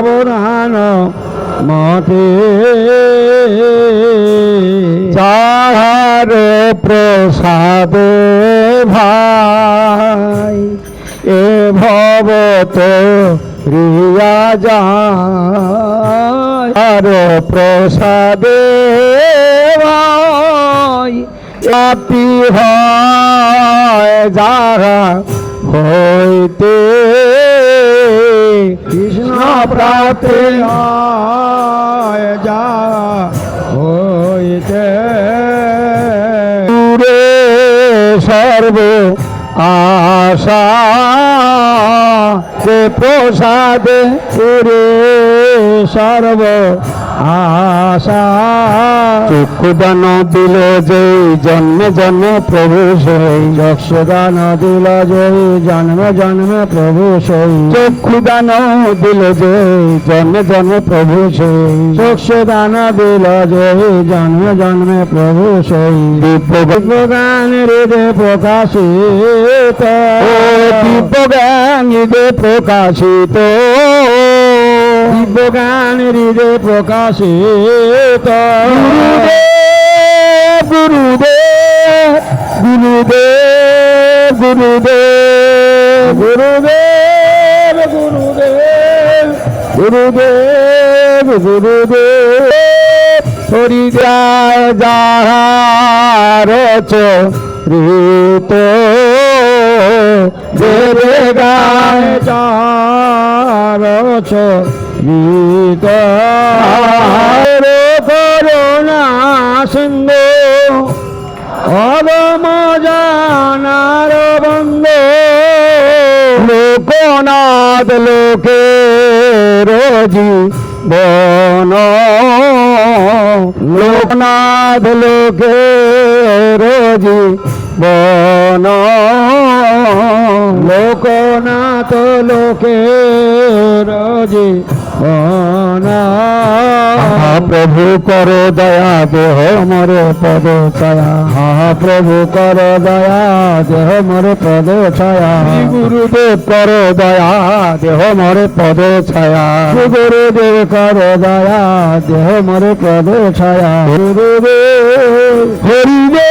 সাবধান মতে যাহার প্রসাদে ভাই এ ভব তো রিয়া যায় আর প্রসাদে ভাই আপি হয় যাহা হইতে কৃষ্ণ প্রাপ্তি হয় যা হইতে দূরে সর্ব আশা যে প্রসাদে পুরে সর্ব আশা চক্ষুদান দিল যে জন্মে জন্মে প্রভু সেই চক্ষুদান দিল যে জন্মে জন্মে প্রভু সেই চক্ষুদান দিল যে জন্মে জন্মে প্রভু সেই চক্ষুদান দিল যে জন্মে জন্মে প্রভু সেই দিব্য জ্ঞান হৃদয় প্রকাশিত দিব্য জ্ঞান হৃদয় প্রকাশিত দিব্য জ্ঞান হৃদয় প্রকাশিত গুরুদেব গুরুদেব গুরুদেব গুরুদেব গুরুদেব গুরুদেব গুরুদেব হরিদ্বার যাহার চরিত দেবে গায় চার চরিত করুণা সিন্ধু অবম জানার বন্ধ লোকনাথ লোকে রোজি বন লোকনাথ লোকে রোজি বন লোকনাথ লোকে রোজি বন প্রভু কর দয়া দেহ মোরে পদ ছায়া প্রভু কর দয়া দেহ মোরে পদ ছায়া গুরুদেব কর দয়া দেহ মোরে পদ ছায়া গুরুদেব কর দয়া দেহ মোরে পদ ছায়া গুরুদেব হরিদেব